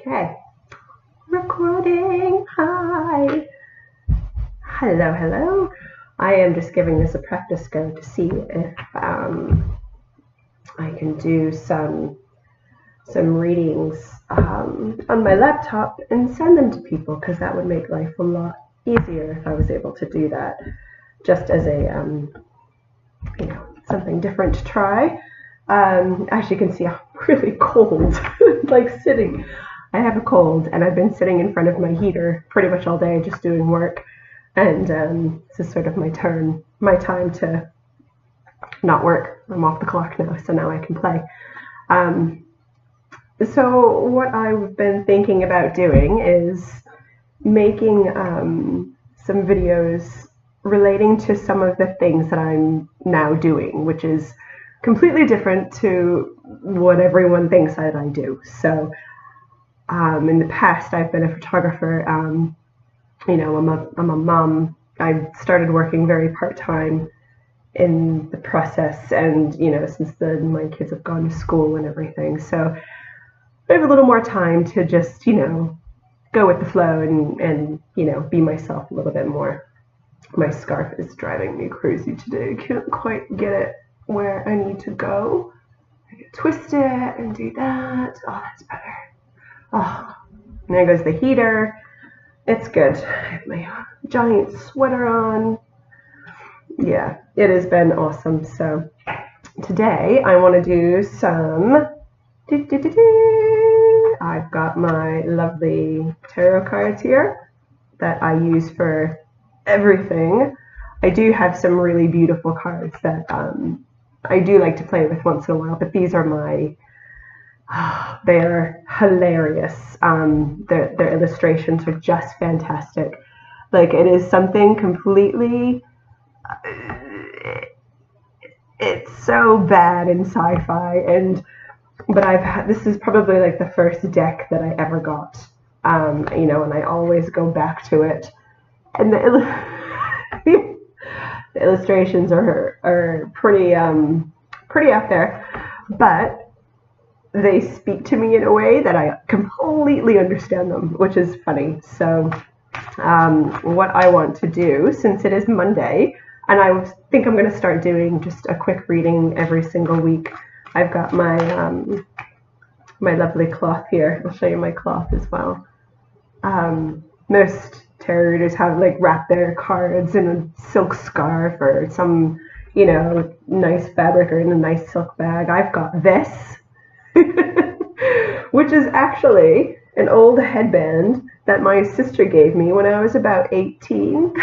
Okay, recording. Hi. Hello. I am just giving this a practice go to see if I can do some readings on my laptop and send them to people, because that would make life a lot easier if I was able to do that, just as a something different to try. As you can see, I'm really cold, like sitting. I have a cold, and I've been sitting in front of my heater pretty much all day, just doing work. And this is sort of my time to not work. I'm off the clock now, so now I can play. So what I've been thinking about doing is making some videos relating to some of the things that I'm now doing, which is completely different to what everyone thinks that I do. So in the past, I've been a photographer. I'm a mom. I started working very part-time in the process, and since then my kids have gone to school and everything, so I have a little more time to just go with the flow and be myself a little bit more. My scarf is driving me crazy today. I can't quite get it where I need to go. I can twist it and do that. Oh, that's better. Oh, and there goes the heater. It's good. I have my giant sweater on. Yeah, it has been awesome. So today I want to do some. I've got my lovely tarot cards here that I use for everything. I do have some really beautiful cards that I do like to play with once in a while, but these are my. They're hilarious. Their illustrations are just fantastic. Like, it is something completely. It's so bad in sci-fi, but this is probably like the first deck that I ever got. And I always go back to it, and the illustrations are pretty out there, but they speak to me in a way that I completely understand them, which is funny. So what I want to do, since it is Monday, and I think I'm going to start doing just a quick reading every single week. I've got my my lovely cloth here. I'll show you my cloth as well. Most tarot readers have wrap their cards in a silk scarf or some nice fabric, or in a nice silk bag. I've got this. Which is actually an old headband that my sister gave me when I was about 18.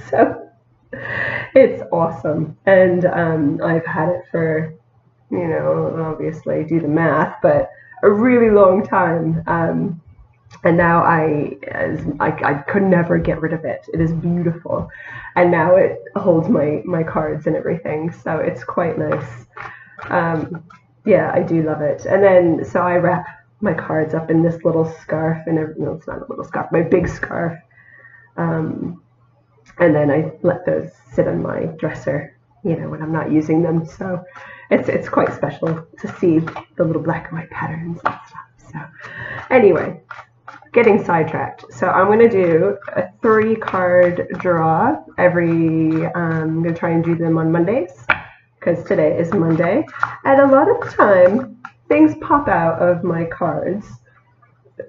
So it's awesome. And I've had it for, obviously do the math, but a really long time. And now I could never get rid of it. It is beautiful. And now it holds my cards and everything. So it's quite nice. Yeah, I do love it. And then, so I wrap my cards up in this little scarf, and no, it's not a little scarf, my big scarf. And then I let those sit on my dresser, when I'm not using them. So it's quite special to see the little black and white patterns and stuff. So anyway, getting sidetracked. So I'm going to do a 3-card draw I'm going to try and do them on Mondays, because today is Monday, and a lot of the time things pop out of my cards,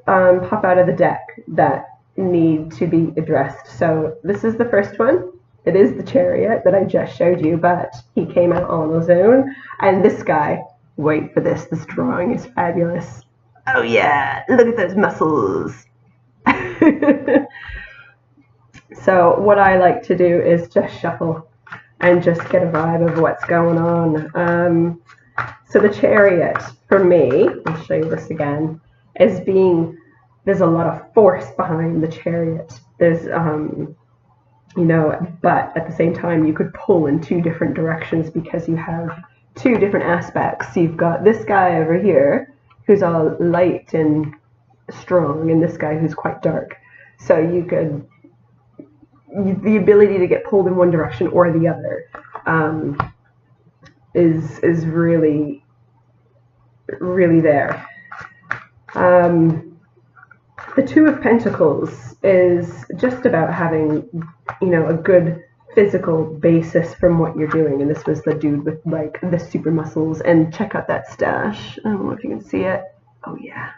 pop out of the deck that need to be addressed. So this is the first one. It is the Chariot that I just showed you, but he came out on his own. And this guy, wait for this drawing is fabulous. Oh yeah, look at those muscles. So what I like to do is just shuffle and just get a vibe of what's going on. So the Chariot, for me, I'll show you this again, there's a lot of force behind the Chariot. There's, but at the same time, you could pull in 2 different directions, because you have 2 different aspects. You've got this guy over here, who's all light and strong, and this guy who's quite dark. So the ability to get pulled in one direction or the other is really, really there. The Two of Pentacles is just about having, you know, a good physical basis from what you're doing. And this was the dude with like the super muscles. And check out that stash. I don't know if you can see it. Oh yeah.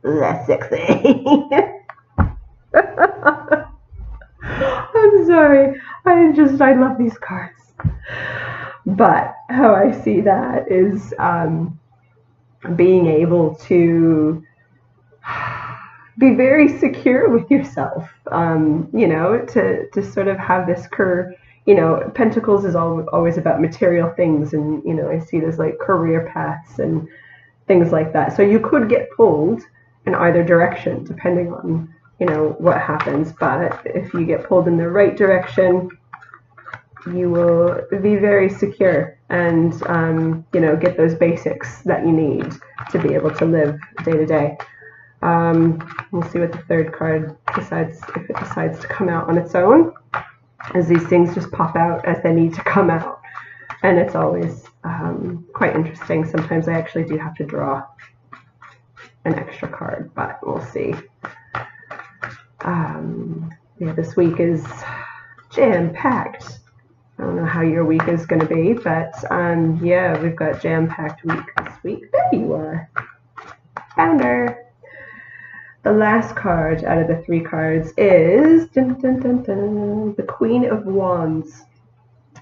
That's sexy. I'm sorry. I love these cards. But how I see that is being able to be very secure with yourself, you know, to sort of have this you know, Pentacles is always about material things, and, you know, I see it as like career paths and things like that. So you could get pulled in either direction, depending on, you know, what happens. But if you get pulled in the right direction, you will be very secure and, you know, get those basics that you need to be able to live day to day. We'll see what the third card decides, if it decides to come out on its own, as these things just pop out as they need to come out. And it's always quite interesting. Sometimes I actually do have to draw an extra card, but we'll see. Yeah, this week is jam-packed. I don't know how your week is going to be, but yeah, we've got jam-packed week this week. There you are. Found her. The last card out of the 3 cards is dun, dun, dun, dun, the Queen of Wands.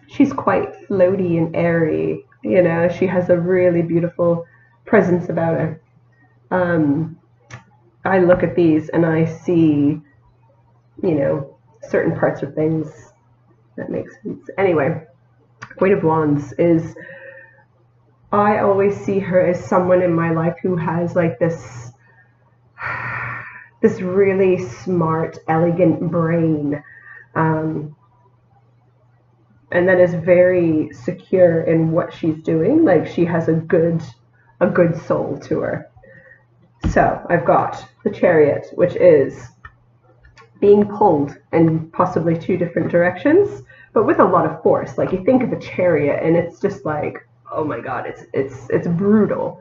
She's quite floaty and airy, you know. She has a really beautiful presence about her. I look at these and I see, you know, certain parts of things that make sense. Anyway, Queen of Wands is, I always see her as someone in my life who has like this really smart, elegant brain, and that is very secure in what she's doing. Like, she has a good soul to her. So I've got the Chariot, which is being pulled in possibly 2 different directions, but with a lot of force. Like, you think of a chariot and it's just like, oh my God, it's brutal.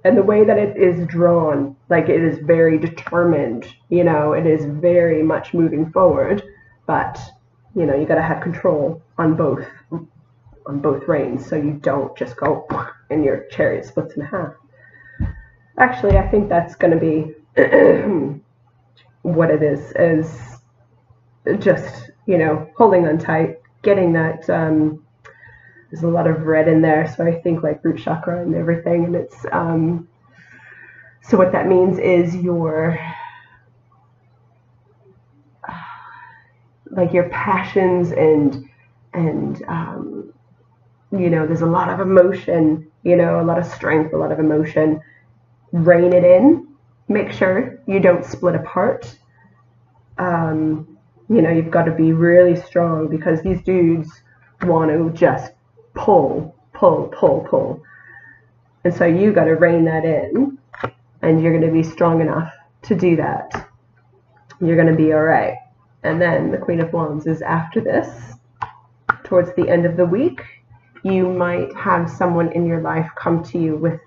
And the way that it is drawn, like, it is very determined, you know, it is very much moving forward, but, you know, you got to have control on both reins, so you don't just go and your chariot splits in half. Actually, I think that's going to be what it is just, you know, holding on tight, getting that, there's a lot of red in there, so I think like root chakra and everything, and it's, so what that means is your, like, your passions and you know, there's a lot of emotion, you know, a lot of strength, a lot of emotion. Rein it in. Make sure you don't split apart. You know, you've got to be really strong, because these dudes want to just pull. And so you got to rein that in, and you're going to be strong enough to do that. You're going to be all right. And then the Queen of Wands is after this. Towards the end of the week, you might have someone in your life come to you with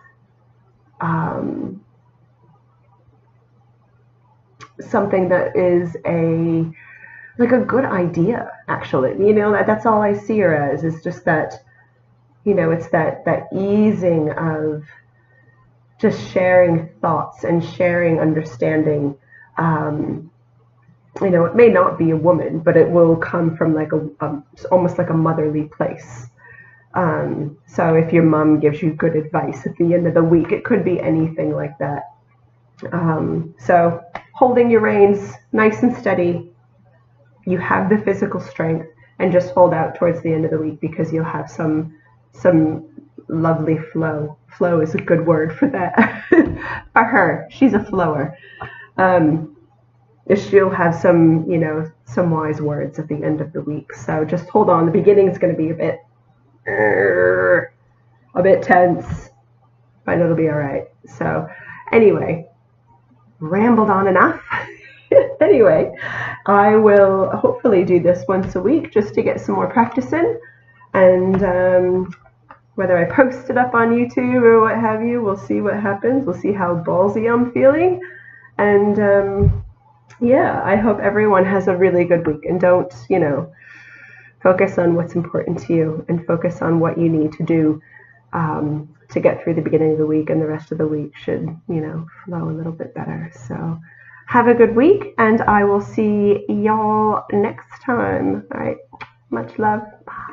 something that is a good idea, actually. You know, that's all I see her as, is just that, you know, it's that easing of just sharing thoughts and sharing understanding. You know, it may not be a woman, but it will come from like almost like a motherly place. So if your mom gives you good advice at the end of the week, it could be anything like that. So holding your reins nice and steady, you have the physical strength, and just hold out towards the end of the week, because you'll have some lovely flow. Flow is a good word for that. For her, she's a flower. She'll have some, you know, some wise words at the end of the week. So just hold on. The beginning is going to be a bit tense, but it'll be all right. So anyway, rambled on enough. Anyway, I will hopefully do this once a week just to get some more practice in, and whether I post it up on YouTube or what have you. We'll see what happens. We'll see how ballsy I'm feeling. And yeah, I hope everyone has a really good week, and don't, focus on what's important to you and focus on what you need to do to get through the beginning of the week, and the rest of the week should, flow a little bit better. So have a good week, and I will see y'all next time. All right. Much love. Bye.